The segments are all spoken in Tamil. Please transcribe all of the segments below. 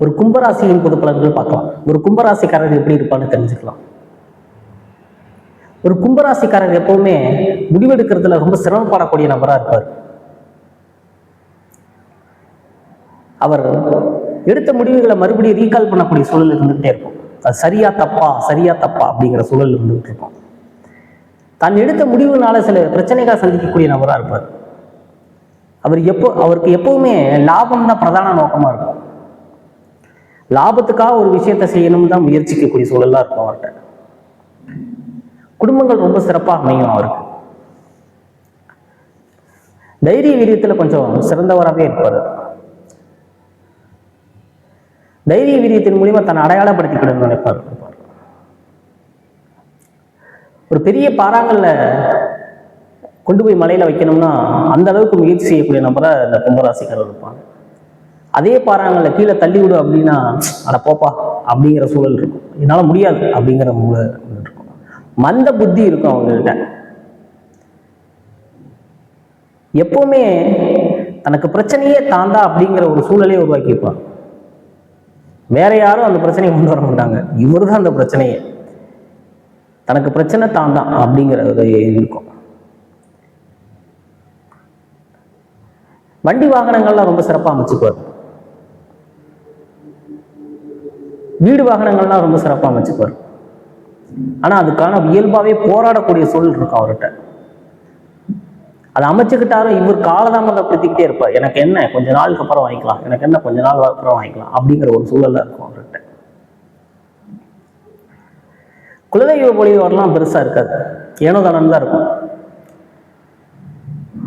ஒரு கும்பராசியின் பொது பலன்கள் பார்க்கலாம். ஒரு கும்பராசிக்காரர் எப்படி இருப்பான்னு தெரிஞ்சுக்கலாம். ஒரு கும்பராசிக்காரர் எப்பவுமே முடிவெடுக்கிறதுல ரொம்ப சிரமப்படக்கூடிய நபரா இருப்பார். அவர் எடுத்த முடிவுகளை மறுபடியும் ரீகால் பண்ணக்கூடிய சூழல் இருந்துகிட்டே இருக்கும். அது சரியா தப்பா அப்படிங்கிற சூழல் இருந்துகிட்டு இருக்கும். தான் எடுத்த முடிவுனால சில பிரச்சனைகளை சந்திக்கக்கூடிய நபரா இருப்பார். அவருக்கு எப்பவுமே லாபம் தான் பிரதான நோக்கமா இருக்கும். லாபத்துக்காக ஒரு விஷயத்தை செய்யணும் தான் முயற்சிக்கக்கூடிய சூழலா இருக்கும் அவர்கிட்ட. குடும்பங்கள் ரொம்ப சிறப்பாக அமையும் அவருக்கு. தைரிய வீரியத்துல கொஞ்சம் சிறந்தவராகவே இருப்பார். தைரிய வீரியத்தின் மூலியமா தன்னை அடையாளப்படுத்திக்கிடணும்னு நினைப்பார். ஒரு பெரிய பாறாங்கல்ல கொண்டு போய் மலையில வைக்கணும்னா அந்த அளவுக்கு முயற்சி செய்யக்கூடிய நபரா இந்த கும்பராசிக்காரர் இருப்பாங்க. அதே பாறாங்கல்ல கீழே தள்ளி விடு அப்படின்னா அட போப்பா அப்படிங்கிற சூழல் இருக்கும். என்னால முடியாது அப்படிங்கிற மூளை இருக்கும். மந்த புத்தி இருக்கும் அவங்கள்ட்ட. எப்பவுமே தனக்கு பிரச்சனையே தாண்டா அப்படிங்கிற ஒரு சூழலையே உருவாக்கியிருப்பான். வேற யாரும் அந்த பிரச்சனையை கொண்டு வர மாட்டாங்க. இவரு தான் அந்த பிரச்சனையே. தனக்கு பிரச்சனை தாண்டான் அப்படிங்கிற இருக்கும். வண்டி வாகனங்கள்லாம் ரொம்ப சிறப்பாக அமைச்சுக்குவார். வீடு வாகனங்கள்லாம் ரொம்ப சிறப்பாக அமைச்சுக்குவார். ஆனா அதுக்கான இயல்பாவே போராடக்கூடிய சூழல் இருக்கும் அவர்கிட்ட. அதை அமைச்சுக்கிட்டாரும் இவர் காலதாமதப்படுத்திக்கிட்டே இருப்பார். எனக்கு என்ன கொஞ்ச நாளுக்கு அப்புறம் வாங்கிக்கலாம், எனக்கு என்ன கொஞ்ச நாள் அப்புறம் வாங்கிக்கலாம் அப்படிங்கிற ஒரு சூழல்ல இருக்கும் அவர்கிட்ட. குலதெய்வ வழிபாடுலாம் பெருசா இருக்காது. ஏனோ தானே தான் இருக்கும்.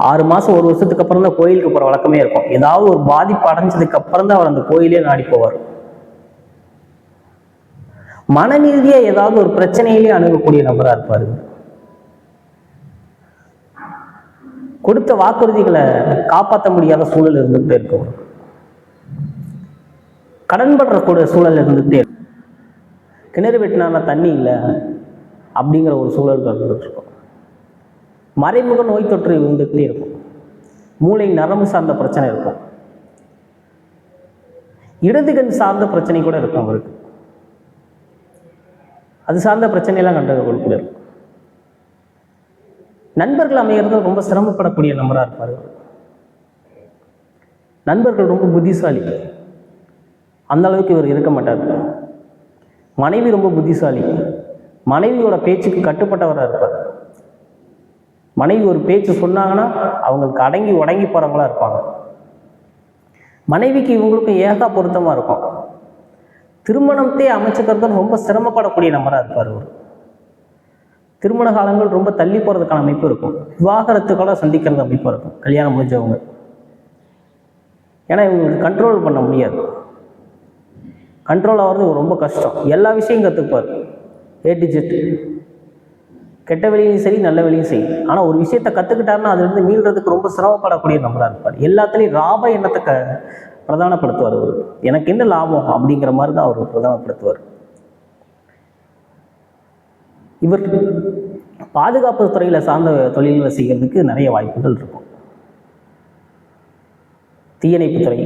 6 மாசம் 1 வருஷத்துக்கு அப்புறம் தான் கோயிலுக்கு போற வழக்கமே இருக்கும். ஏதாவது ஒரு பாதிப்பு அடைஞ்சதுக்கு அப்புறம் தான் அவர் அந்த கோயிலே நாடி போவார். மனநீதியா ஏதாவது ஒரு பிரச்சனையிலேயே அணுகக்கூடிய நபரா இருப்பாரு. கொடுத்த வாக்குறுதிகளை காப்பாற்ற முடியாத சூழல் இருந்துகிட்டே இருக்கும். கடன் படுறக்கூடிய சூழல் இருந்துகிட்டே இருக்கும். கிணறு வெட்டினா தண்ணி இல்லை அப்படிங்கிற ஒரு சூழல் இருந்துகிட்டு இருக்கும். மறைமுக நோய் தொற்று இருந்துகிட்டே இருக்கும். மூளை நரம்பு சார்ந்த பிரச்சனை இருக்கும். இடதுகண் சார்ந்த பிரச்சனை கூட இருக்கும் அவருக்கு. அது சார்ந்த பிரச்சனையெல்லாம் கண்டு இருக்கும். நண்பர்கள் அமைகிறது ரொம்ப சிரமப்படக்கூடிய நபராக இருப்பார்கள். நண்பர்கள் ரொம்ப புத்திசாலி. அந்த அளவுக்கு இவர் இருக்க மாட்டார். மனைவி ரொம்ப புத்திசாலி. மனைவியோட பேச்சுக்கு கட்டுப்பட்டவராக இருப்பார். மனைவி ஒரு பேச்சு சொன்னாங்கன்னா அவங்களுக்கு அடங்கி உடங்கி போறவங்களா இருப்பாங்க. மனைவிக்கு இவங்களுக்கும் ஏகா பொருத்தமா இருக்கும். திருமணத்தை அமைச்சுக்கிறது ரொம்ப சிரமப்படக்கூடிய நபரா இருப்பார். அவர் திருமண காலங்கள் ரொம்ப தள்ளி போறதுக்கான அமைப்பு இருக்கும். விவாகரத்துக்கள சந்திக்கிறது அமைப்பு இருக்கும் கல்யாணம் முடிஞ்சவங்க. ஏன்னா இவங்களுக்கு கண்ட்ரோல் பண்ண முடியாது. கண்ட்ரோல் ஆகிறது ரொம்ப கஷ்டம். எல்லா விஷயம் கற்றுப்பார். A to Z. கெட்ட வெளியும் சரி நல்ல வெளியும் சரி. ஆனால் ஒரு விஷயத்தை கற்றுக்கிட்டாருன்னா அதுலேருந்து மீள்றதுக்கு ரொம்ப சிரமப்படக்கூடிய நபராக இருப்பார். எல்லாத்துலேயும் லாப எண்ணத்தை பிரதானப்படுத்துவார். அவர் எனக்கு என்ன லாபம் அப்படிங்கிற மாதிரி தான் அவர் பிரதானப்படுத்துவார். இவர் பாதுகாப்பு துறையில் சார்ந்த தொழில்களை செய்கிறதுக்கு நிறைய வாய்ப்புகள் இருக்கும். தீயணைப்புத்துறை,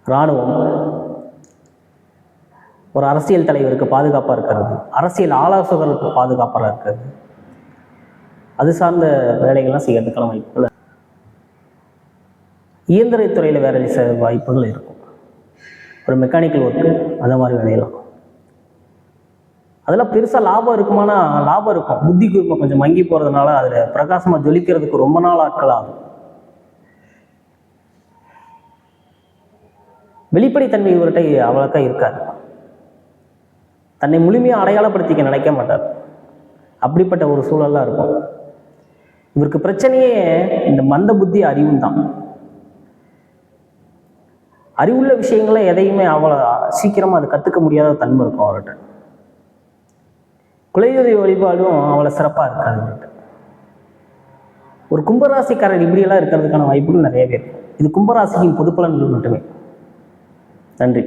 இராணுவம், ஒரு அரசியல் தலைவருக்கு பாதுகாப்பாக இருக்கிறது, அரசியல் ஆலோசகருக்கு பாதுகாப்பாக இருக்கிறது, அது சார்ந்த வேலைகள்லாம் செய்யறதுக்கான வாய்ப்புகள். இயந்திரத்துறையில் வேலை செய்ய வாய்ப்புகள் இருக்கும். ஒரு மெக்கானிக்கல் ஒர்க்கு அந்த மாதிரி வேலையெல்லாம். அதெல்லாம் பெருசாக லாபம் இருக்குமானா லாபம் இருக்கும். புத்தி கூர்மை கொஞ்சம் மங்கி போகிறதுனால அதில் பிரகாசமாக ஜொலிக்கிறதுக்கு ரொம்ப நாள் ஆட்கள் ஆகும். வெளிப்படைத்தன்மை இவர்கிட்ட அவ்வளோக்கா இருக்காது. தன்னை முழுமையாக அடையாளப்படுத்திக்க நினைக்க மாட்டார். அப்படிப்பட்ட ஒரு சூழல்லாம் இருக்கும். இவருக்கு பிரச்சனையே இந்த மந்த புத்தி அறிவும் தான். அறிவுள்ள விஷயங்களை எதையுமே அவ்வளோ சீக்கிரமாக அதை கற்றுக்க முடியாத தன்மை இருக்கும் அவர்கிட்ட. குலதெய்வ வழிபாடும் அவ்வளோ சிறப்பாக இருக்காது அவர்கிட்ட. ஒரு கும்பராசிக்காரர் இப்படியெல்லாம் இருக்கிறதுக்கான வாய்ப்புகள் நிறையவே இருக்கும். இது கும்பராசியின் பொது பலன்கள் மட்டுமே. நன்றி.